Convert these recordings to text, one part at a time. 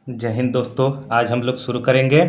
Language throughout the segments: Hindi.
जय हिंद दोस्तों। आज हम लोग शुरू करेंगे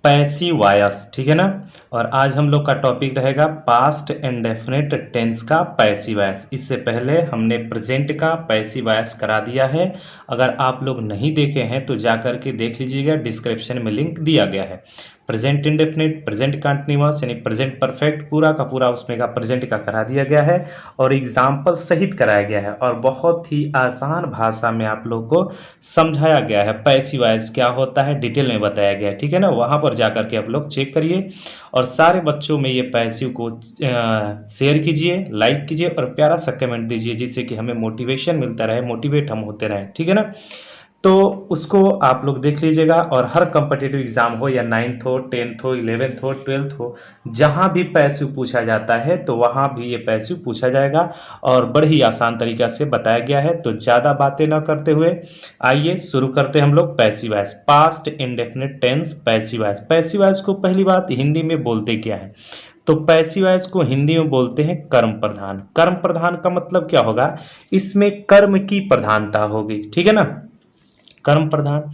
पैसिव वॉइस, ठीक है ना। और आज हम लोग का टॉपिक रहेगा पास्ट इंडेफिनिट टेंस का पैसिव वॉइस। इससे पहले हमने प्रेजेंट का पैसिव वॉइस करा दिया है। अगर आप लोग नहीं देखे हैं तो जा कर के देख लीजिएगा, डिस्क्रिप्शन में लिंक दिया गया है। प्रेजेंट इंडेफिनिट, प्रेजेंट कंटिन्यूअस यानी प्रेजेंट परफेक्ट, पूरा का पूरा उसमें का प्रेजेंट का करा दिया गया है और एग्जाम्पल सहित कराया गया है और बहुत ही आसान भाषा में आप लोग को समझाया गया है। पैसिव वॉइस क्या होता है डिटेल में बताया गया है, ठीक है ना। वहाँ पर जा कर के आप लोग चेक करिए और सारे बच्चों में ये पैसिव को शेयर कीजिए, लाइक कीजिए और प्यारा सा कमेंट दीजिए, जिससे कि हमें मोटिवेशन मिलता रहे, मोटिवेट हम होते रहें, ठीक है ना। तो उसको आप लोग देख लीजिएगा और हर कम्पिटिटिव एग्जाम हो या 9th हो, 10th हो, 11th हो, 12th हो, जहां भी पैसिव पूछा जाता है तो वहां भी ये पैसिव पूछा जाएगा और बड़े ही आसान तरीका से बताया गया है। तो ज़्यादा बातें ना करते हुए आइए शुरू करते हैं हम लोग passive voice. Past indefinite tense passive voice. Passive voice को पहली बात हिंदी में बोलते क्या है, तो पैसिव वॉइस को हिंदी में बोलते हैं कर्म प्रधान। कर्म प्रधान का मतलब क्या होगा, इसमें कर्म की प्रधानता होगी, ठीक है ना। कर्म प्रधान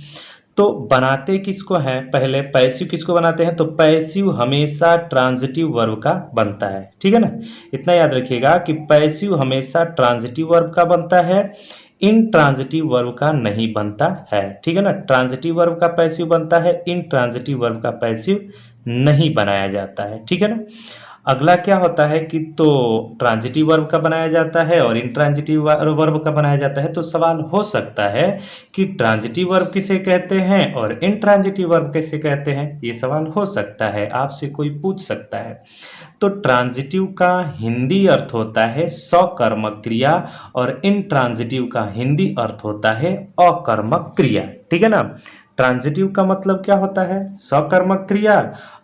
तो बनाते किसको है, पहले पैसिव किसको बनाते हैं, तो पैसिव हमेशा ट्रांजिटिव वर्ब का बनता है, ठीक है ना। इतना याद रखिएगा कि पैसिव हमेशा ट्रांजिटिव वर्ब का बनता है, इन ट्रांजिटिव वर्ब का नहीं बनता है, ठीक है ना। ट्रांजिटिव वर्ब का पैसिव बनता है, इन ट्रांजिटिव वर्ब का पैसिव नहीं बनाया जाता है, ठीक है ना। अगला क्या होता है कि तो ट्रांजिटिव वर्ब का बनाया जाता है और इंट्रांजिटिव वर्ब का बनाया जाता है। तो सवाल हो सकता है कि ट्रांजिटिव वर्ब किसे कहते हैं और इंट्रांजिटिव वर्ब किसे कहते हैं, ये सवाल हो सकता है, आपसे कोई पूछ सकता है। तो ट्रांजिटिव का हिंदी अर्थ होता है सकर्मक क्रिया और इंट्रांजिटिव का हिंदी अर्थ होता है अकर्मक क्रिया, ठीक है ना। ट्रांजिटिव का मतलब क्या होता है, सकर्मक क्रिया,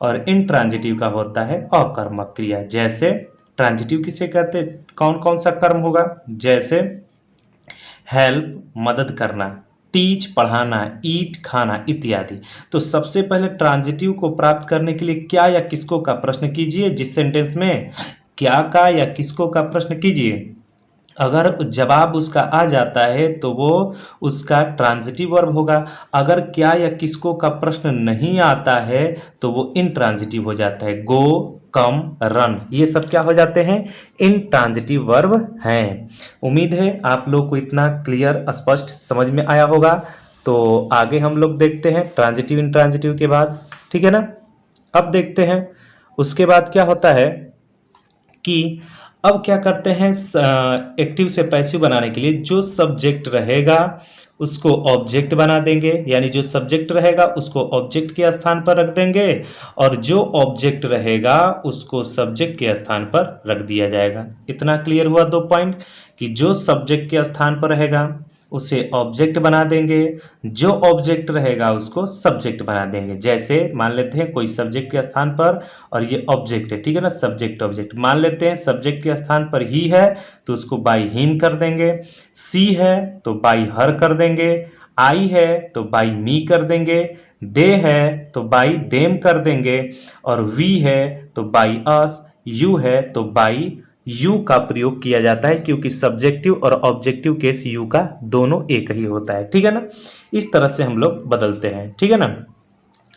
और इंट्रांजिटिव का होता है अकर्मक क्रिया। जैसे ट्रांजिटिव किसे कहते, कौन कौन सा कर्म होगा, जैसे हेल्प मदद करना, टीच पढ़ाना, ईट खाना इत्यादि। तो सबसे पहले ट्रांजिटिव को प्राप्त करने के लिए क्या या किसको का प्रश्न कीजिए, जिस सेंटेंस में क्या का या किसको का प्रश्न कीजिए, अगर जवाब उसका आ जाता है तो वो उसका ट्रांजिटिव वर्ब होगा। अगर क्या या किसको का प्रश्न नहीं आता है तो वो इंट्रांजिटिव हो जाता है। गो, कम, रन, ये सब क्या हो जाते हैं, इंट्रांजिटिव वर्ब हैं। उम्मीद है आप लोग को इतना क्लियर स्पष्ट समझ में आया होगा। तो आगे हम लोग देखते हैं ट्रांजिटिव इंट्रांजिटिव के बाद, ठीक है ना। अब देखते हैं उसके बाद क्या होता है कि अब क्या करते हैं, एक्टिव से पैसिव बनाने के लिए जो सब्जेक्ट रहेगा उसको ऑब्जेक्ट बना देंगे, यानी जो सब्जेक्ट रहेगा उसको ऑब्जेक्ट के स्थान पर रख देंगे और जो ऑब्जेक्ट रहेगा उसको सब्जेक्ट के स्थान पर रख दिया जाएगा। इतना क्लियर हुआ दो पॉइंट, कि जो सब्जेक्ट के स्थान पर रहेगा उसे ऑब्जेक्ट बना देंगे, जो ऑब्जेक्ट रहेगा उसको सब्जेक्ट बना देंगे। जैसे मान लेते हैं कोई सब्जेक्ट के स्थान पर और ये ऑब्जेक्ट है, ठीक है ना, सब्जेक्ट ऑब्जेक्ट। मान लेते हैं सब्जेक्ट के स्थान पर ही है तो उसको बाय हिम कर देंगे, सी है तो बाय हर कर देंगे, आई है तो बाय मी कर देंगे, दे है तो बाय देम कर देंगे और वी है तो बाय अस, यू है तो बाय यू का प्रयोग किया जाता है, क्योंकि सब्जेक्टिव और ऑब्जेक्टिव केस यू का दोनों एक ही होता है, ठीक है ना। इस तरह से हम लोग बदलते हैं, ठीक है ना।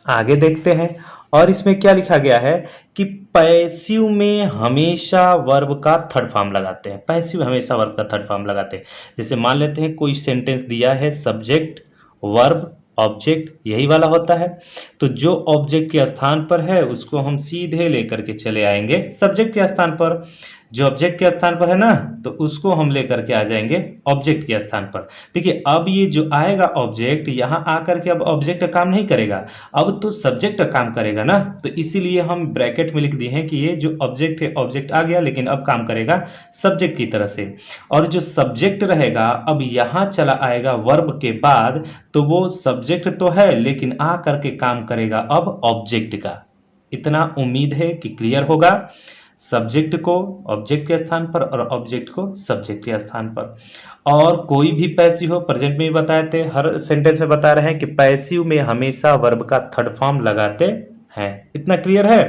आगे देखते हैं और इसमें क्या लिखा गया है कि पैसिव में हमेशा वर्ब का थर्ड फॉर्म लगाते हैं। पैसिव हमेशा वर्ब का थर्ड फॉर्म लगाते हैं। जैसे मान लेते हैं कोई सेंटेंस दिया है, सब्जेक्ट वर्ब ऑब्जेक्ट यही वाला होता है, तो जो ऑब्जेक्ट के स्थान पर है उसको हम सीधे लेकर के चले आएंगे सब्जेक्ट के स्थान पर। जो ऑब्जेक्ट के स्थान पर है ना तो उसको हम लेकर के आ जाएंगे ऑब्जेक्ट के स्थान पर। देखिए अब ये जो आएगा ऑब्जेक्ट, यहाँ आकर के अब ऑब्जेक्ट काम नहीं करेगा, अब तो सब्जेक्ट काम करेगा ना। तो इसीलिए हम ब्रैकेट में लिख दिए हैं कि ये जो ऑब्जेक्ट है ऑब्जेक्ट आ गया, लेकिन अब काम करेगा सब्जेक्ट की तरह से। और जो सब्जेक्ट रहेगा अब यहाँ चला आएगा वर्ब के बाद, तो वो सब्जेक्ट तो है लेकिन आ करके काम करेगा अब ऑब्जेक्ट का। इतना उम्मीद है कि क्लियर होगा। सब्जेक्ट को ऑब्जेक्ट के स्थान पर और ऑब्जेक्ट को सब्जेक्ट के स्थान पर। और कोई भी पैसिव हो, प्रेजेंट में भी बताए थे, हर सेंटेंस में बता रहे हैं कि पैसिव में हमेशा वर्ब का थर्ड फॉर्म लगाते हैं। इतना क्लियर है,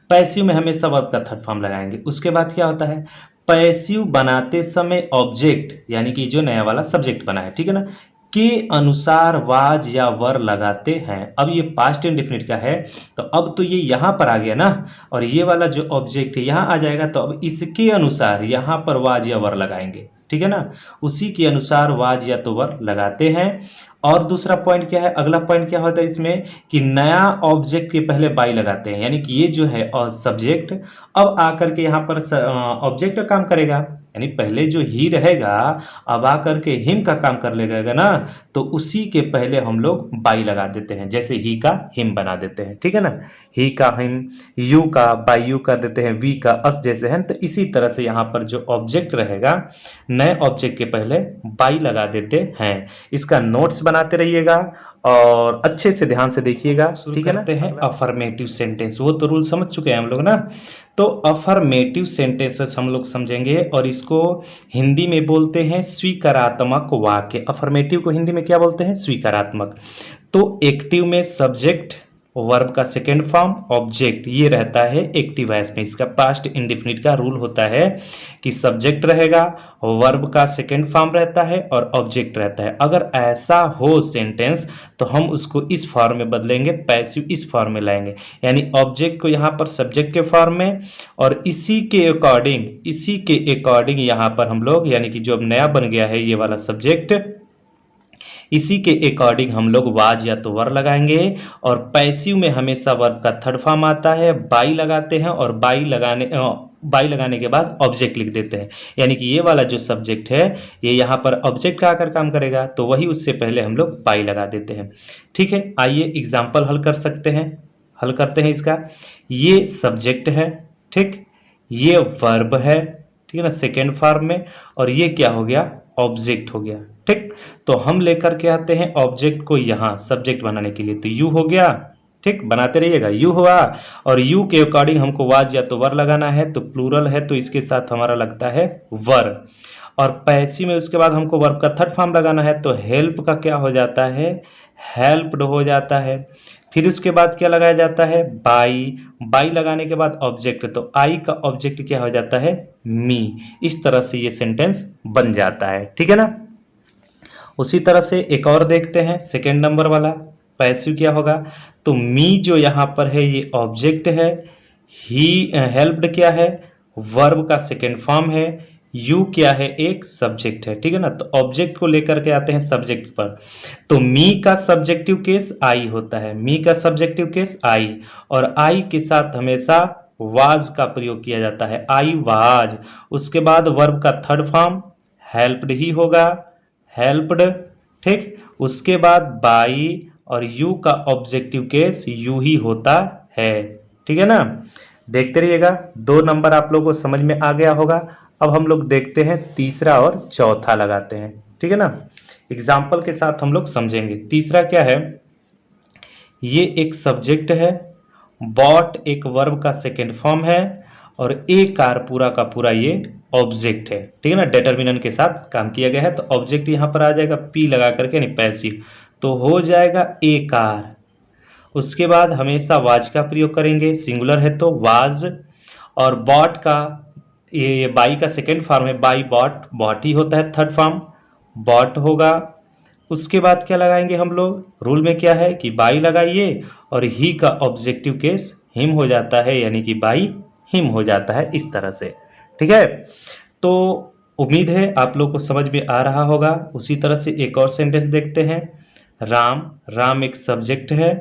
पैसिव में हमेशा वर्ब का थर्ड फॉर्म लगाएंगे। उसके बाद क्या होता है, पैसिव बनाते समय ऑब्जेक्ट यानी कि जो नया वाला सब्जेक्ट बना है, ठीक है ना, के अनुसार वाज या वर लगाते हैं। अब ये पास्ट इंडेफिनिट का है, तो अब तो ये यहाँ पर आ गया ना, और ये वाला जो ऑब्जेक्ट है यहाँ आ जाएगा, तो अब इसके अनुसार यहाँ पर वाज या वर लगाएंगे, ठीक है ना। उसी के अनुसार वाज या तो वर लगाते हैं। और दूसरा पॉइंट क्या है, अगला पॉइंट क्या होता है इसमें कि नया ऑब्जेक्ट के पहले बाई लगाते हैं, यानी कि ये जो है सब्जेक्ट अब आकर के यहाँ पर ऑब्जेक्ट का काम करेगा, यानी पहले जो ही रहेगा अब आकर के हिम का काम कर लेगा ना, तो उसी के पहले हम लोग बाई लगा देते हैं, जैसे ही का हिम बना देते हैं, ठीक है ना। ही का हिम, यू का बाई यू कर देते हैं, वी का अस जैसे हैं। तो इसी तरह से यहाँ पर जो ऑब्जेक्ट रहेगा नए ऑब्जेक्ट के पहले बाई लगा देते हैं। इसका नोट्स बनाते रहिएगा और अच्छे से ध्यान से देखिएगा, ठीक है ना। हैं अफर्मेटिव सेंटेंस, वो तो रूल समझ चुके हैं हम लोग ना। तो अफर्मेटिव सेंटेंसेस हम लोग समझेंगे और इसको हिंदी में बोलते हैं स्वीकारात्मक वाक्य। अफर्मेटिव को हिंदी में क्या बोलते हैं, स्वीकारात्मक। तो एक्टिव में सब्जेक्ट, वर्ब का सेकेंड फॉर्म, ऑब्जेक्ट, ये रहता है एक्टिव वॉइस में। इसका पास्ट इंडेफिनिट का रूल होता है कि सब्जेक्ट रहेगा, वर्ब का सेकेंड फॉर्म रहता है और ऑब्जेक्ट रहता है। अगर ऐसा हो सेंटेंस तो हम उसको इस फॉर्म में बदलेंगे, पैसिव इस फॉर्म में लाएंगे, यानी ऑब्जेक्ट को यहाँ पर सब्जेक्ट के फॉर्म में और इसी के अकॉर्डिंग यहाँ पर हम लोग, यानी कि जो अब नया बन गया है ये वाला सब्जेक्ट, इसी के अकॉर्डिंग हम लोग वाज या तो वर लगाएंगे। और पैसिव में हमेशा वर्ब का थर्ड फॉर्म आता है, बाई लगाते हैं और बाई लगाने के बाद ऑब्जेक्ट लिख देते हैं, यानी कि ये वाला जो सब्जेक्ट है ये यहाँ पर ऑब्जेक्ट का आकर काम करेगा, तो वही उससे पहले हम लोग बाई लगा देते हैं, ठीक है। आइए एग्जाम्पल हल करते हैं इसका। ये सब्जेक्ट है, ठीक, ये वर्ब है, ठीक है ना, सेकेंड फॉर्म में, और ये क्या हो गया, ऑब्जेक्ट हो गया, ठीक। तो हम लेकर के आते हैं ऑब्जेक्ट को यहाँ सब्जेक्ट बनाने के लिए, तो यू हो गया, ठीक, बनाते रहिएगा, यू हुआ। और यू के अकॉर्डिंग हमको वाज या तो वर लगाना है, तो प्लूरल है तो इसके साथ हमारा लगता है वर। और पैसिव में उसके बाद हमको वर्ब का थर्ड फॉर्म लगाना है, तो हेल्प का क्या हो जाता है, हेल्प्ड हो जाता है। फिर उसके बाद क्या लगाया जाता है, बाई लगाने के बाद ऑब्जेक्ट, तो आई का ऑब्जेक्ट क्या हो जाता है, मी। इस तरह से ये सेंटेंस बन जाता है, ठीक है ना। उसी तरह से एक और देखते हैं, सेकेंड नंबर वाला पैसिव क्या होगा, तो मी जो यहाँ पर है ये ऑब्जेक्ट है, ही हेल्प्ड क्या है, वर्ब का सेकेंड फॉर्म है, यू क्या है, एक सब्जेक्ट है, ठीक है ना। तो ऑब्जेक्ट को लेकर के आते हैं सब्जेक्ट पर, तो मी का सब्जेक्टिव केस आई होता है, मी का सब्जेक्टिव केस आई, और आई के साथ हमेशा वाज का प्रयोग किया जाता है, आई वाज। उसके बाद वर्ब का थर्ड फॉर्म हेल्प्ड ही होगा, हेल्प्ड, ठीक। उसके बाद बाई और यू का ऑब्जेक्टिव केस यू ही होता है, ठीक है ना। देखते रहिएगा, 2 नंबर आप लोगों को समझ में आ गया होगा। अब हम लोग देखते हैं तीसरा और चौथा लगाते हैं, ठीक है ना। एग्जाम्पल के साथ हम लोग समझेंगे। तीसरा क्या है, ये एक सब्जेक्ट है, बॉट एक वर्ब का सेकेंड फॉर्म है, और ए कार पूरा का पूरा ये ऑब्जेक्ट है, ठीक है ना, डिटरमिनेंट के साथ काम किया गया है। तो ऑब्जेक्ट यहाँ पर आ जाएगा पी लगा करके, यानी पैसिव, तो हो जाएगा ए कार। उसके बाद हमेशा वाज का प्रयोग करेंगे, सिंगुलर है तो वाज। और बॉट का ये बाई का सेकेंड फॉर्म है, बाई बॉट ही होता है, थर्ड फॉर्म बॉट होगा। उसके बाद क्या लगाएंगे हम लोग, रूल में क्या है कि बाई लगाइए और ही का ऑब्जेक्टिव केस हिम हो जाता है, यानी कि बाई हिम हो जाता है, इस तरह से, ठीक है। तो उम्मीद है आप लोग को समझ में आ रहा होगा। उसी तरह से एक और सेंटेंस देखते हैं, राम एक सब्जेक्ट है,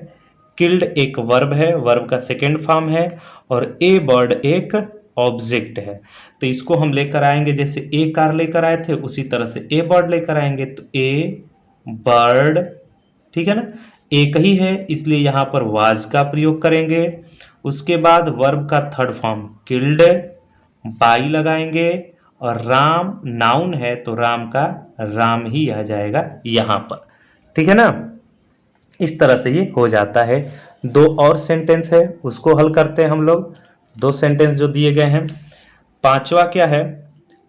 किल्ड एक वर्ब है, वर्ब का सेकेंड फॉर्म है, और ए बर्ड एक ऑब्जेक्ट है। तो इसको हम लेकर आएंगे, जैसे ए कार लेकर आए थे उसी तरह से ए बर्ड लेकर आएंगे, तो ए बर्ड, ठीक है ना, एक ही है इसलिए यहाँ पर वाज का प्रयोग करेंगे। उसके बाद वर्ब का थर्ड फॉर्म किल्ड, बाई लगाएंगे, और राम नाउन है तो राम का राम ही आ जाएगा यहाँ पर, ठीक है ना। इस तरह से ये हो जाता है। 2 और सेंटेंस है, उसको हल करते हैं हम लोग। 2 सेंटेंस जो दिए गए हैं। पांचवा क्या है,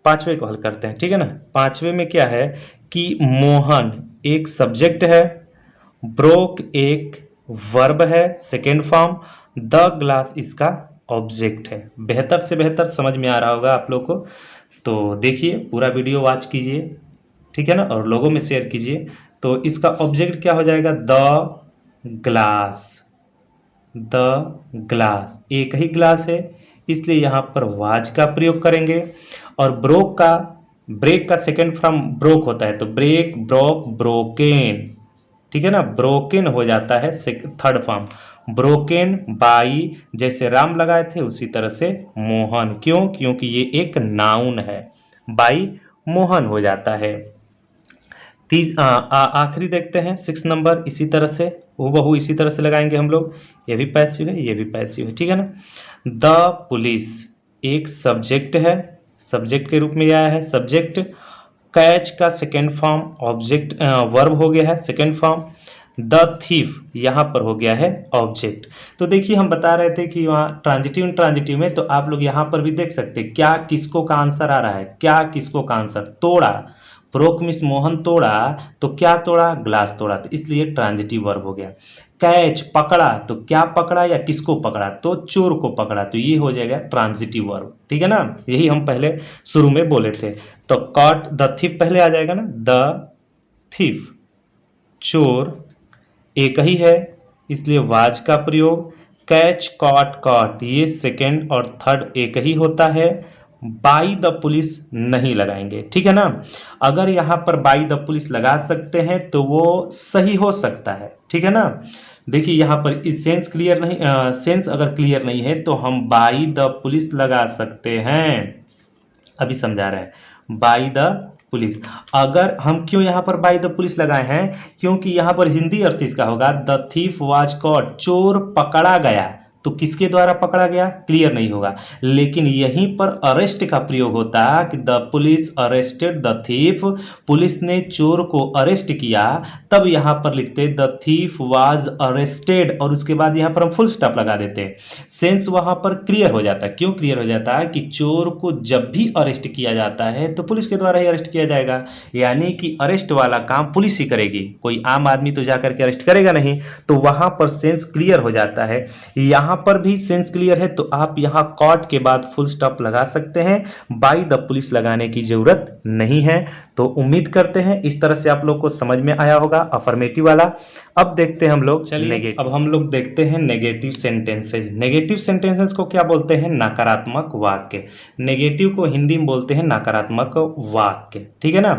पांचवे को हल करते हैं, ठीक है ना। पांचवे में क्या है कि मोहन एक सब्जेक्ट है, ब्रोक एक वर्ब है सेकेंड फॉर्म, द ग्लास इसका ऑब्जेक्ट है। बेहतर से बेहतर समझ में आ रहा होगा आप लोग को। तो देखिए पूरा वीडियो वॉच कीजिए, ठीक है ना, और लोगों में शेयर कीजिए तो इसका ऑब्जेक्ट क्या हो जाएगा, द ग्लास। द ग्लास एक ही ग्लास है, इसलिए यहाँ पर वाज का प्रयोग करेंगे। और ब्रेक का सेकेंड फॉर्म ब्रोक होता है, तो ब्रेक, ब्रोक, ब्रोकेन, ठीक है ना, ब्रोकेन हो जाता है थर्ड फॉर्म। ब्रोकेन बाई, जैसे राम लगाए थे उसी तरह से मोहन, क्यों, क्योंकि ये एक नाउन है, बाई मोहन हो जाता है। आखिरी देखते हैं 6 नंबर, इसी तरह से हूबहू इसी तरह से लगाएंगे हम लोग। ये भी पैसिव है, ये भी पैसिव है, ठीक है ना। द पुलिस एक सब्जेक्ट है, सब्जेक्ट के रूप में आया है सब्जेक्ट। कैच का सेकेंड फॉर्म ऑब्जेक्ट वर्ब हो गया है सेकेंड फॉर्म। द थीफ यहाँ पर हो गया है ऑब्जेक्ट। तो देखिए हम बता रहे थे कि वहाँ ट्रांजिटिव में, तो आप लोग यहाँ पर भी देख सकते हैं क्या किसको का आंसर आ रहा है, क्या किसको का आंसर, तोड़ा, ब्रोक मिस मोहन तोड़ा, तो क्या तोड़ा, ग्लास तोड़ा, तो इसलिए ट्रांजिटिव वर्ब हो गया। कैच पकड़ा, तो क्या पकड़ा या किसको पकड़ा, तो चोर को पकड़ा, तो ये हो जाएगा ट्रांजिटिव वर्ब, ठीक है ना। यही हम पहले शुरू में बोले थे। तो कॉट द थीफ पहले आ जाएगा ना, द थीफ, चोर एक ही है इसलिए वाज का प्रयोग। कैच, कॉट, कॉट ये सेकेंड और थर्ड एक ही होता है। बाई द पुलिस नहीं लगाएंगे, ठीक है ना। अगर यहाँ पर बाई द पुलिस लगा सकते हैं तो वो सही हो सकता है, ठीक है ना। देखिए यहाँ पर सेंस क्लियर नहीं, सेंस अगर क्लियर नहीं है तो हम बाई द पुलिस लगा सकते हैं, अभी समझा रहे हैं बाई द पुलिस। अगर हम क्यों यहाँ पर बाई द पुलिस लगाए हैं, क्योंकि यहाँ पर हिंदी अर्थ इसका होगा द थीफ वाज कॉट, चोर पकड़ा गया, तो किसके द्वारा पकड़ा गया क्लियर नहीं होगा, लेकिन यहीं पर अरेस्ट का प्रयोग होता है कि the police arrested the thief, police ने चोर को अरेस्ट किया, तब यहां पर लिखते द थीफ वाज अरेस्टेड और उसके बाद यहां पर हम फुल स्टॉप लगा देते हैं। सेंस वहां पर क्लियर हो जाता है। क्यों क्लियर हो जाता है कि चोर को जब भी अरेस्ट किया जाता है तो पुलिस के द्वारा ही अरेस्ट किया जाएगा, यानी कि अरेस्ट वाला काम पुलिस ही करेगी, कोई आम आदमी तो जाकर के अरेस्ट करेगा नहीं, तो वहां पर सेंस क्लियर हो जाता है। यहां पर भी सेंस क्लियर है तो आप यहां कॉट के बाद फुल स्टॉप लगा सकते हैं, बाय द पुलिस लगाने की जरूरत नहीं है। तो उम्मीद करते हैं इस तरह से आप लोग को समझ में आया होगा अफर्मेटिव वाला। अब देखते हैं हम लोग नेगेटिव। अब हम लोग देखते हैं नेगेटिव सेंटेंसेस। नेगेटिव सेंटेंसेस को क्या बोलते हैं, नकारात्मक वाक्य। नेगेटिव को हिंदी में बोलते हैं नकारात्मक वाक्य, ठीक है ना।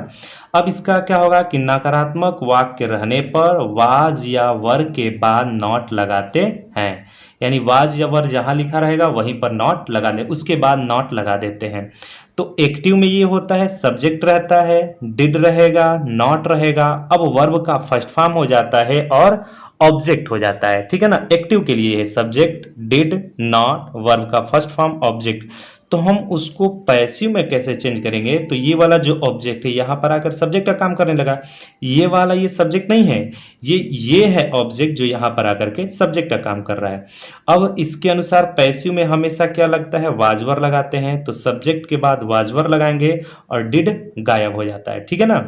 अब इसका क्या होगा कि नकारात्मक वाक्य रहने पर वाज या वर के बाद नॉट लगाते हैं, यानी वाज या वर जहां लिखा रहेगा वहीं पर नॉट लगा दे, उसके बाद नॉट लगा देते हैं। तो एक्टिव में ये होता है सब्जेक्ट रहता है, डिड रहेगा, नॉट रहेगा, अब वर्ब का फर्स्ट फॉर्म हो जाता है और ऑब्जेक्ट हो जाता है, ठीक है ना। एक्टिव के लिए है सब्जेक्ट, डिड, नॉट, वर्ब का फर्स्ट फॉर्म, ऑब्जेक्ट। तो हम उसको पैसिव में कैसे चेंज करेंगे, तो ये वाला जो ऑब्जेक्ट है यहां पर आकर सब्जेक्ट का काम करने लगा, ये वाला ये सब्जेक्ट नहीं है, ये है ऑब्जेक्ट जो यहां पर आकर के सब्जेक्ट का काम कर रहा है। अब इसके अनुसार पैसिव में हमेशा क्या लगता है, वाजवर लगाते हैं, तो सब्जेक्ट के बाद वाजवर लगाएंगे और डिड गायब हो जाता है, ठीक है ना।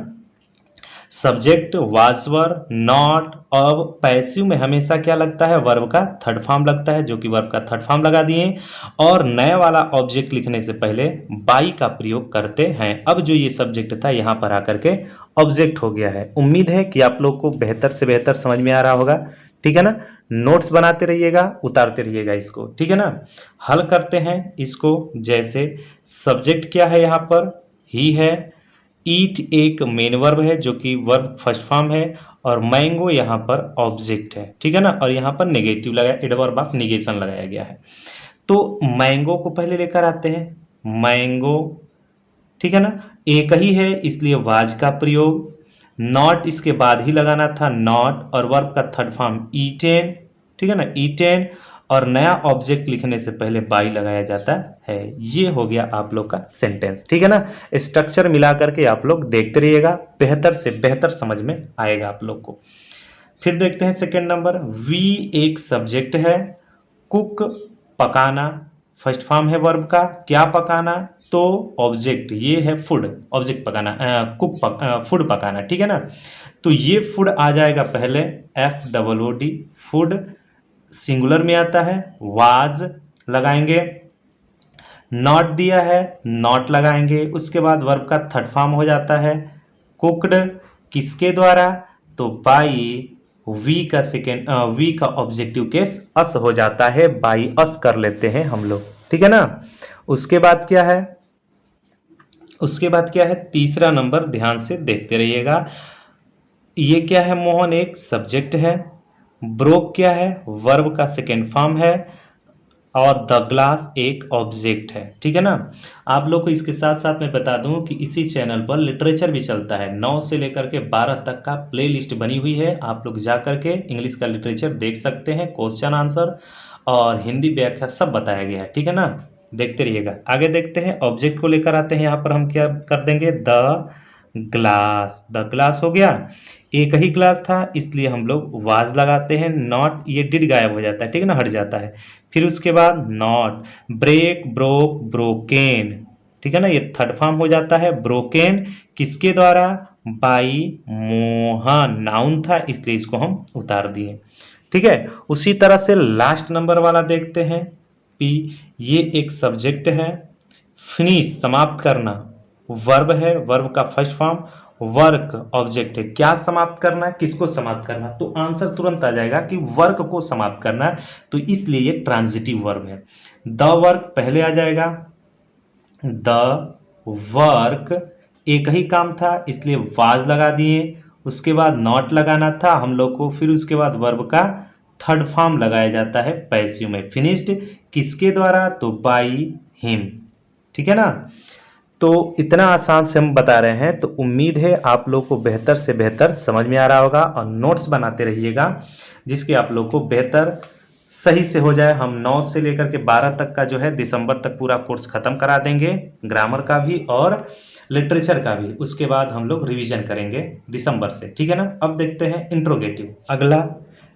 Subject वाजवर not. अब पैसिव में हमेशा क्या लगता है, वर्ब का थर्ड फॉर्म लगता है, जो कि वर्ब का थर्ड फॉर्म लगा दिए, और नया वाला ऑब्जेक्ट लिखने से पहले बाई का प्रयोग करते हैं। अब जो ये सब्जेक्ट था यहां पर आकर के ऑब्जेक्ट हो गया है। उम्मीद है कि आप लोग को बेहतर से बेहतर समझ में आ रहा होगा, ठीक है ना। नोट्स बनाते रहिएगा, उतारते रहिएगा इसको, ठीक है ना। हल करते हैं इसको। जैसे सब्जेक्ट क्या है यहाँ पर, ही है, ईट एक मेन वर्ब है जो कि वर्ब फर्स्ट फॉर्म है, और मैंगो यहाँ पर ऑब्जेक्ट है, ठीक है ना। और यहाँ पर नेगेटिव लगाया, एडवर्ब ऑफ निगेशन लगाया गया है। तो मैंगो को पहले लेकर आते हैं, मैंगो, ठीक है ना, एक ही है इसलिए वाज का प्रयोग। नॉट इसके बाद ही लगाना था, नॉट, और वर्ब का थर्ड फॉर्म ईटेन, ठीक है ना, ईटेन, और नया ऑब्जेक्ट लिखने से पहले बाई लगाया जाता है। ये हो गया आप लोग का सेंटेंस, ठीक है ना। स्ट्रक्चर मिला करके आप लोग देखते रहिएगा, बेहतर से बेहतर समझ में आएगा आप लोग को। फिर देखते हैं सेकंड नंबर। वी एक सब्जेक्ट है, कुक पकाना फर्स्ट फॉर्म है वर्ब का, क्या पकाना, तो ऑब्जेक्ट ये है फूड, ऑब्जेक्ट पकाना, फूड पकाना, ठीक है ना। तो ये फूड आ जाएगा पहले, FOOD, फूड सिंगुलर में आता है, वाज लगाएंगे, नॉट दिया है, नॉट लगाएंगे, उसके बाद वर्ब का थर्ड फॉर्म हो जाता है, कुक्ड, किसके द्वारा, तो बाई वी का सेकेंड वी का ऑब्जेक्टिव केस अस हो जाता है, बाई अस कर लेते हैं हम लोग, ठीक है ना। उसके बाद क्या है, उसके बाद क्या है, तीसरा नंबर ध्यान से देखते रहिएगा। ये क्या है मोहन, एक सब्जेक्ट है। ब्रोक क्या है, वर्ब का सेकेंड फॉर्म है। और द ग्लास एक ऑब्जेक्ट है, ठीक है ना। आप लोग को इसके साथ साथ मैं बता दूं कि इसी चैनल पर लिटरेचर भी चलता है, 9 से लेकर के 12 तक का प्लेलिस्ट बनी हुई है। आप लोग जा करके इंग्लिश का लिटरेचर देख सकते हैं, क्वेश्चन आंसर और हिंदी व्याख्या सब बताया गया है, ठीक है ना। देखते रहिएगा। आगे देखते हैं, ऑब्जेक्ट को लेकर आते हैं। यहाँ पर हम क्या कर देंगे, द ग्लास, द ग्लास हो गया। एक ही ग्लास था इसलिए हम लोग वाज लगाते हैं, नॉट ये डिड गायब हो जाता है, ठीक है ना, हट जाता है। फिर उसके बाद नॉट, ब्रेक, ब्रोक, ब्रोकेन, ठीक है ना, ये थर्ड फॉर्म हो जाता है। ब्रोकेन किसके द्वारा, बाई मोहन, नाउन था इसलिए इसको हम उतार दिए, ठीक है। उसी तरह से लास्ट नंबर वाला देखते हैं, पी, ये एक सब्जेक्ट है। फिनिश समाप्त करना, वर्ब है, वर्ब का फर्स्ट फॉर्म। वर्क ऑब्जेक्ट है, क्या समाप्त करना है, किसको समाप्त करना, तो आंसर तुरंत आ जाएगा कि वर्क को समाप्त करना है, तो इसलिए ये ट्रांजिटिव वर्ब है। द वर्क पहले आ जाएगा, द वर्क एक ही काम था इसलिए वाज लगा दिए। उसके बाद नॉट लगाना था हम लोग को, फिर उसके बाद वर्ब का थर्ड फॉर्म लगाया जाता है पैसिव में। फिनिश्ड किसके द्वारा, तो बाई हिम, ठीक है ना। तो इतना आसान से हम बता रहे हैं, तो उम्मीद है आप लोग को बेहतर से बेहतर समझ में आ रहा होगा। और नोट्स बनाते रहिएगा जिसके आप लोग को बेहतर सही से हो जाए। हम 9 से लेकर के 12 तक का जो है दिसंबर तक पूरा कोर्स खत्म करा देंगे, ग्रामर का भी और लिटरेचर का भी। उसके बाद हम लोग रिवीजन करेंगे दिसंबर से, ठीक है ना। अब देखते हैं इंट्रोगेटिव। अगला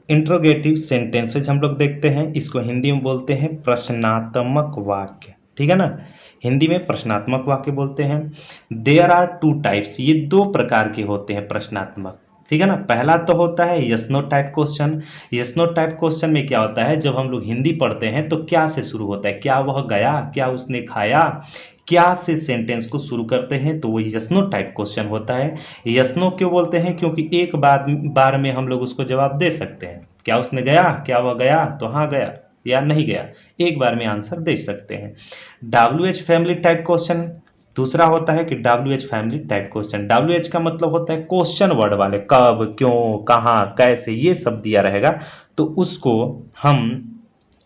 इंट्रोगेटिव सेंटेंसेज हम लोग देखते हैं। इसको हिंदी में बोलते हैं प्रश्नात्मक वाक्य, ठीक है ना, हिंदी में प्रश्नात्मक वाक्य बोलते हैं। देयर आर टू टाइप्स, ये दो प्रकार के होते हैं प्रश्नात्मक, ठीक है ना। पहला तो होता है yes no type question. Yes no type question में क्या होता है, जब हम लोग हिंदी पढ़ते हैं तो क्या से शुरू होता है, क्या वह गया, क्या उसने खाया, क्या से सेंटेंस को शुरू करते हैं, तो वो यस नो टाइप क्वेश्चन होता है। यस नो क्यों बोलते हैं, क्योंकि एक बार में हम लोग उसको जवाब दे सकते हैं। क्या उसने गया, क्या वह गया, तो हाँ गया या नहीं गया, एक बार में आंसर दे सकते हैं। WH फैमिली टाइप क्वेश्चन दूसरा होता है कि WH family type question. WH का मतलब होता है क्वेश्चन वर्ड वाले, कब, क्यों, कहाँ, कैसे, ये सब दिया रहेगा, तो उसको हम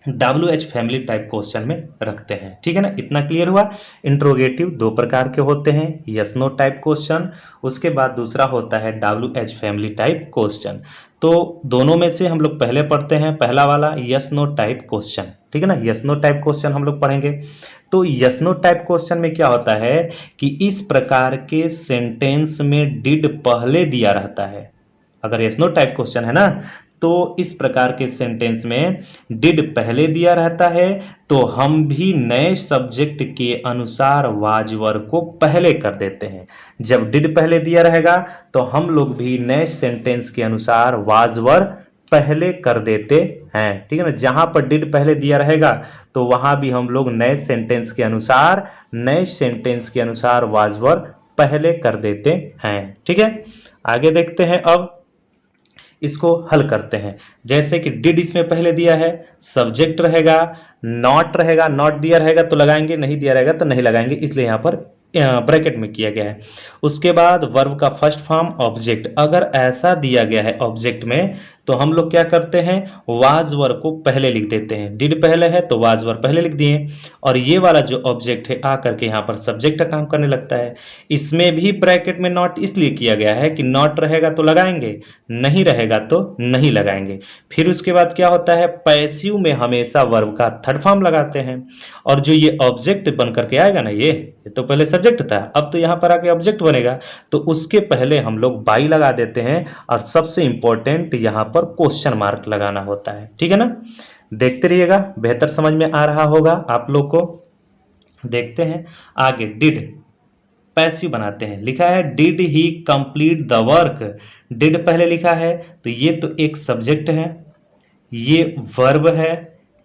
WH फैमिली टाइप क्वेश्चन में रखते हैं, ठीक है ना। इतना क्लियर हुआ। इंट्रोगेटिव दो प्रकार के होते हैं, यस नो टाइप क्वेश्चन, उसके बाद दूसरा होता है WH फैमिली टाइप क्वेश्चन। तो दोनों में से हम लोग पहले पढ़ते हैं पहला वाला यस नो टाइप क्वेश्चन, ठीक है ना। यस नो टाइप क्वेश्चन हम लोग पढ़ेंगे। तो यस नो टाइप क्वेश्चन में क्या होता है कि इस प्रकार के सेंटेंस में डिड पहले दिया रहता है। अगर यस नो टाइप क्वेश्चन है ना, तो इस प्रकार के सेंटेंस में डिड पहले दिया रहता है, तो हम भी नए सब्जेक्ट के अनुसार वाज वर्ब को पहले कर देते हैं। जब डिड पहले दिया रहेगा तो हम लोग भी नए सेंटेंस के अनुसार वाज वर्ब पहले कर देते हैं, ठीक है ना। जहां पर डिड पहले दिया रहेगा तो वहां भी हम लोग नए सेंटेंस के अनुसार वाज वर्ब पहले कर देते हैं, ठीक है। आगे देखते हैं, अब इसको हल करते हैं। जैसे कि डिड इसमें पहले दिया है, सब्जेक्ट रहेगा, नॉट रहेगा, नॉट दिया रहेगा तो लगाएंगे, नहीं दिया रहेगा तो नहीं लगाएंगे, इसलिए यहाँ पर ब्रैकेट में किया गया है। उसके बाद वर्ब का फर्स्ट फॉर्म ऑब्जेक्ट, अगर ऐसा दिया गया है ऑब्जेक्ट में तो हम लोग क्या करते हैं, वाज वर्ब को पहले लिख देते हैं। डिड पहले है तो वाज वर्ब पहले लिख दिए, और ये वाला जो ऑब्जेक्ट है आकर के यहाँ पर सब्जेक्ट का काम करने लगता है। इसमें भी ब्रैकेट में नॉट इसलिए किया गया है कि नॉट रहेगा तो लगाएंगे, नहीं रहेगा तो नहीं लगाएंगे। फिर उसके बाद क्या होता है, पैसिव में हमेशा वर्ब का थर्ड फॉर्म लगाते हैं, और जो ये ऑब्जेक्ट बन करके आएगा ना, ये तो पहले सब्जेक्ट था, अब तो यहाँ पर आके ऑब्जेक्ट बनेगा, तो उसके पहले हम लोग बाई लगा देते हैं, और सबसे इंपॉर्टेंट यहाँ पर क्वेश्चन मार्क लगाना होता है, ठीक है ना। देखते रहिएगा, बेहतर समझ में आ रहा होगा आप लोग को। देखते हैं आगे, डिड पैसिव बनाते हैं। लिखा है did he complete the work, did पहले लिखा है तो ये तो एक सब्जेक्ट है, ये वर्ब है,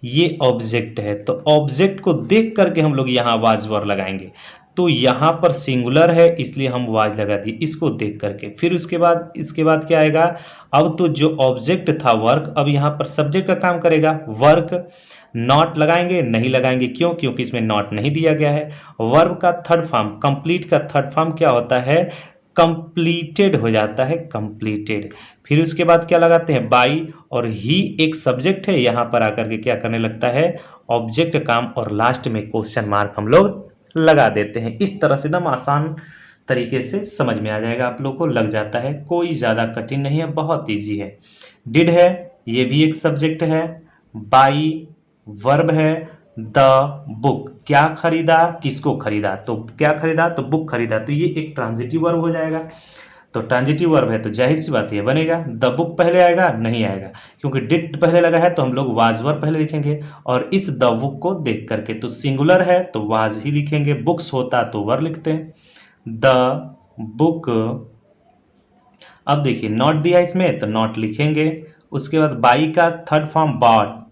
ये ऑब्जेक्ट है, तो ऑब्जेक्ट को देख करके हम लोग यहाँ वाज वर्ब लगाएंगे। तो यहाँ पर सिंगुलर है इसलिए हम वाज लगा दिए इसको देख करके। फिर इसके बाद क्या आएगा, अब तो जो ऑब्जेक्ट था वर्क, अब यहाँ पर सब्जेक्ट का काम करेगा वर्क। नॉट लगाएंगे, नहीं लगाएंगे, क्यों? क्योंकि इसमें नॉट नहीं दिया गया है। वर्ब का थर्ड फॉर्म, कंप्लीट का थर्ड फॉर्म क्या होता है? कंप्लीटेड हो जाता है, कंप्लीटेड। फिर उसके बाद क्या लगाते हैं? बाई, और ही एक सब्जेक्ट है, यहाँ पर आकर के क्या करने लगता है? ऑब्जेक्ट काम, और लास्ट में क्वेश्चन मार्क हम लोग लगा देते हैं। इस तरह से एकदम आसान तरीके से समझ में आ जाएगा, आप लोग को लग जाता है, कोई ज़्यादा कठिन नहीं है, बहुत ईजी है। डिड है, ये भी एक सब्जेक्ट है। बाई वर्ब है। द बुक, क्या खरीदा, किसको खरीदा? तो क्या खरीदा? तो बुक खरीदा, तो ये एक ट्रांजिटिव वर्ब हो जाएगा। तो ट्रांजिटिव वर्ब है तो जाहिर सी बात ये बनेगा। द बुक पहले आएगा? नहीं आएगा, क्योंकि डिड पहले लगा है तो हम लोग वाज वर्ब पहले लिखेंगे। और इस द बुक को देख करके, तो सिंगुलर है तो वाज ही लिखेंगे, बुक्स होता तो वर्ब लिखते हैं। द बुक, अब देखिए नॉट दिया इसमें तो नॉट लिखेंगे। उसके बाद बाई का थर्ड फॉर्म बॉट,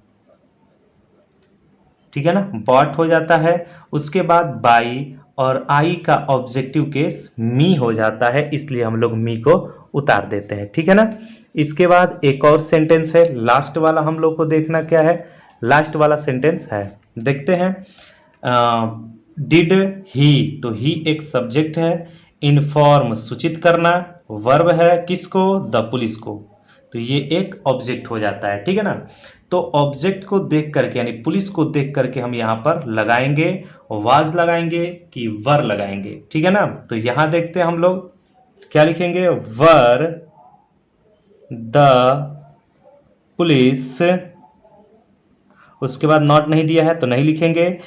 ठीक है ना, बॉट हो जाता है। उसके बाद बाई और आई का ऑब्जेक्टिव केस मी हो जाता है, इसलिए हम लोग मी को उतार देते हैं, ठीक है ना। इसके बाद एक और सेंटेंस है, लास्ट वाला हम लोग को देखना क्या है। लास्ट वाला सेंटेंस है, देखते हैं। डिड ही, तो ही एक सब्जेक्ट है। इन्फॉर्म सूचित करना, वर्ब है, किसको? द पुलिस को, तो ये एक ऑब्जेक्ट हो जाता है, ठीक है ना। तो ऑब्जेक्ट को देख करके यानी पुलिस को देख करके हम यहाँ पर लगाएंगे, वाज लगाएंगे कि वर लगाएंगे, ठीक है ना। तो यहाँ देखते हैं हम लोग क्या लिखेंगे, वर द पुलिस। उसके बाद नॉट नहीं दिया है तो नहीं लिखेंगे।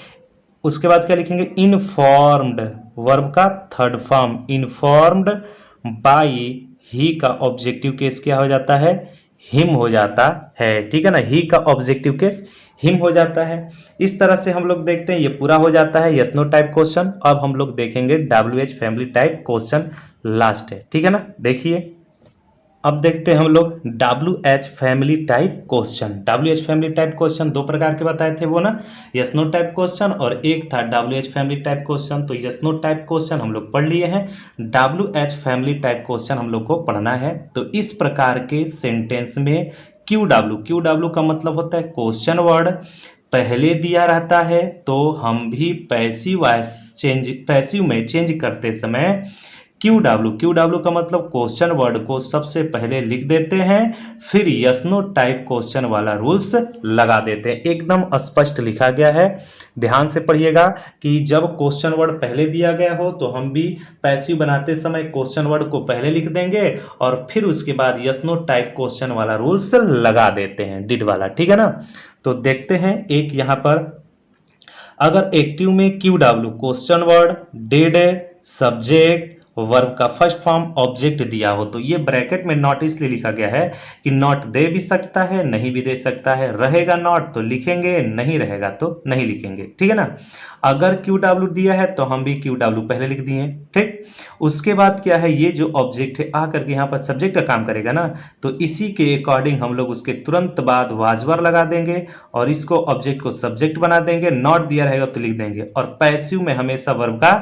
उसके बाद क्या लिखेंगे, इन्फॉर्म्ड, वर्ब का थर्ड फॉर्म, इन्फॉर्म्ड बाई ही का ऑब्जेक्टिव केस क्या हो जाता है, हिम हो जाता है, ठीक है ना। ही का ऑब्जेक्टिव केस हिम हो जाता है। इस तरह से हम लोग देखते हैं, ये पूरा हो जाता है यस नो टाइप क्वेश्चन। अब हम लोग देखेंगे WH family type question, last है, ठीक है ना। देखिए अब देखते हैं हम लोग WH family type question. WH family type question दो प्रकार के बताए थे वो ना, यस नो टाइप क्वेश्चन और एक था WH फैमिली टाइप क्वेश्चन। तो यस नो टाइप क्वेश्चन हम लोग पढ़ लिए हैं, WH फैमिली टाइप क्वेश्चन हम लोग को पढ़ना है। तो इस प्रकार के सेंटेंस में QW का मतलब होता है क्वेश्चन वर्ड, पहले दिया रहता है तो हम भी पैसिव में चेंज करते समय QW का मतलब क्वेश्चन वर्ड को सबसे पहले लिख देते हैं, फिर यस नो टाइप क्वेश्चन वाला रूल्स लगा देते हैं। एकदम स्पष्ट लिखा गया है, ध्यान से पढ़िएगा कि जब क्वेश्चन वर्ड पहले दिया गया हो तो हम भी पैसिव बनाते समय क्वेश्चन वर्ड को पहले लिख देंगे और फिर उसके बाद यस नो टाइप क्वेश्चन वाला रूल्स लगा देते हैं, डिड वाला, ठीक है ना। तो देखते हैं एक यहाँ पर, अगर एक्टिव में QW question word, did, subject, verb का फर्स्ट फॉर्म, ऑब्जेक्ट दिया हो, तो ये ब्रैकेट में नॉट इसलिए लिखा गया है कि नॉट दे भी सकता है, नहीं भी दे सकता है। रहेगा नॉट तो लिखेंगे, नहीं रहेगा तो नहीं लिखेंगे, ठीक है ना। अगर QW दिया है तो हम भी QW पहले लिख दिए, ठीक। उसके बाद क्या है, ये जो ऑब्जेक्ट है आकर के यहाँ पर सब्जेक्ट का काम करेगा ना, तो इसी के अकॉर्डिंग हम लोग उसके तुरंत बाद वाजवर लगा देंगे और इसको ऑब्जेक्ट को सब्जेक्ट बना देंगे। नॉट दिया रहेगा तो लिख देंगे। और पैसिव में हमेशा वर्ब का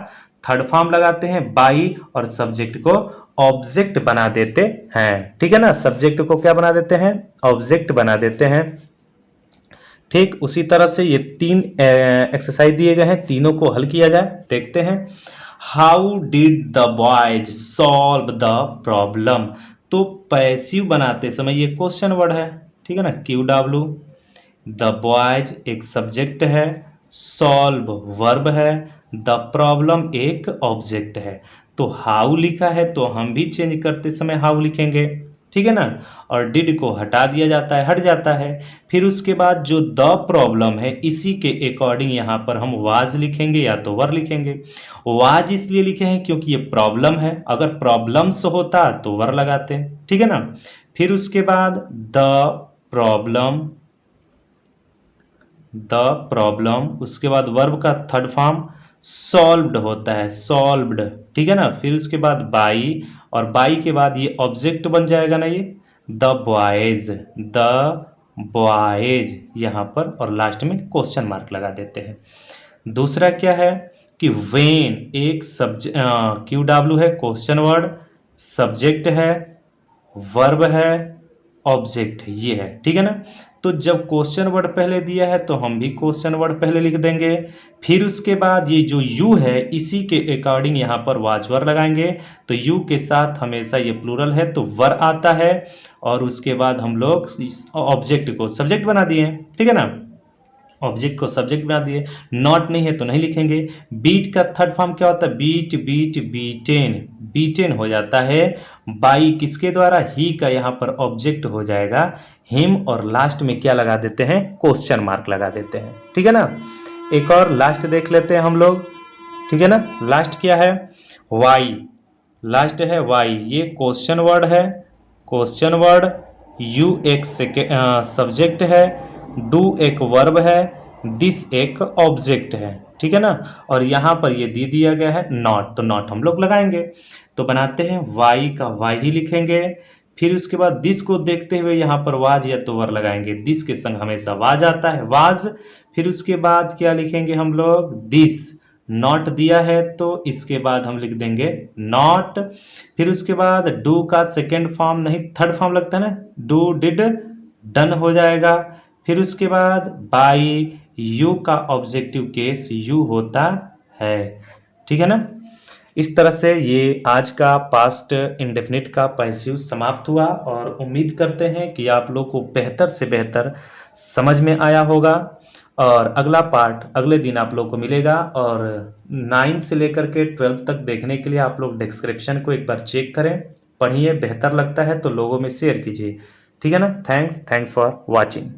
थर्ड फॉर्म लगाते हैं बाई और सब्जेक्ट को ऑब्जेक्ट बना देते हैं, ठीक है ना। सब्जेक्ट को क्या बना देते हैं, ऑब्जेक्ट बना देते हैं, ठीक। उसी तरह से ये 3 एक्सरसाइज दिए गए हैं, तीनों को हल किया जाए, देखते हैं। How did the boys solve the problem, तो पैसिव बनाते समय ये क्वेश्चन वर्ड है, ठीक है ना, QW। द बॉयज एक सब्जेक्ट है, सॉल्व वर्ब है, द प्रॉब्लम एक ऑब्जेक्ट है। तो हाउ लिखा है तो हम भी चेंज करते समय हाउ लिखेंगे, ठीक है ना। और डिड को हटा दिया जाता है, हट जाता है। फिर उसके बाद जो द प्रॉब्लम है इसी के अकॉर्डिंग यहाँ पर हम वाज लिखेंगे या तो वर लिखेंगे। वाज इसलिए लिखे हैं क्योंकि ये प्रॉब्लम है, अगर प्रॉब्लम्स होता तो वर लगाते, ठीक है ना। फिर उसके बाद द प्रॉब्लम, उसके बाद वर्ब का थर्ड फॉर्म सॉल्व्ड होता है, सॉल्व्ड, ठीक है ना। फिर उसके बाद बाई, और बाई के बाद ये ऑब्जेक्ट बन जाएगा ना, ये द बॉयज यहाँ पर, और लास्ट में क्वेश्चन मार्क लगा देते हैं। दूसरा क्या है, कि व्हेन एक QW है क्वेश्चन वर्ड, सब्जेक्ट है, वर्ब है, ऑब्जेक्ट है, ये है, ठीक है ना। तो जब क्वेश्चन वर्ड पहले दिया है तो हम भी क्वेश्चन वर्ड पहले लिख देंगे, फिर उसके बाद ये जो यू है इसी के अकॉर्डिंग यहाँ पर वाज वर लगाएंगे। तो यू के साथ हमेशा ये प्लूरल है तो वर आता है, और उसके बाद हम लोग ऑब्जेक्ट को सब्जेक्ट बना दिए, ठीक है ना, ऑब्जेक्ट को सब्जेक्ट बना दिए। नॉट नहीं है तो नहीं लिखेंगे। बीट का थर्ड फॉर्म क्या होता है? बीट बीट बीटेन, बीटेन हो जाता है बाई किसके द्वारा? ही का यहाँ पर ऑब्जेक्ट हो जाएगा हिम, और लास्ट में क्या लगा देते हैं? क्वेश्चन मार्क लगा देते हैं, ठीक है ना। एक और लास्ट देख लेते हैं हम लोग, ठीक है ना। लास्ट क्या है? वाई, लास्ट है वाई, ये क्वेश्चन वर्ड है, क्वेश्चन वर्ड, यू एक सब्जेक्ट है, डू एक वर्ब है, दिस एक ऑब्जेक्ट है, ठीक है ना। और यहाँ पर ये दे दिया गया है नॉट, तो नॉट हम लोग लगाएंगे। तो बनाते हैं वाई का वाई ही लिखेंगे, फिर उसके बाद दिस को देखते हुए यहाँ पर वाज या तो वर लगाएंगे, दिस के संग हमेशा वाज आता है, वाज। फिर उसके बाद क्या लिखेंगे हम लोग? दिस। नॉट दिया है तो इसके बाद हम लिख देंगे नॉट। फिर उसके बाद डू का सेकेंड फॉर्म नहीं थर्ड फॉर्म लगता है ना, डू डिड डन हो जाएगा। फिर उसके बाद बाई, यू का ऑब्जेक्टिव केस यू होता है, ठीक है ना। इस तरह से ये आज का पास्ट इंडेफिनिट का पैसिव समाप्त हुआ, और उम्मीद करते हैं कि आप लोग को बेहतर से बेहतर समझ में आया होगा। और अगला पार्ट अगले दिन आप लोग को मिलेगा, और 9 से लेकर के 12 तक देखने के लिए आप लोग डिस्क्रिप्शन को एक बार चेक करें, पढ़िए, बेहतर लगता है तो लोगों में शेयर कीजिए, ठीक है ना। Thanks for watching.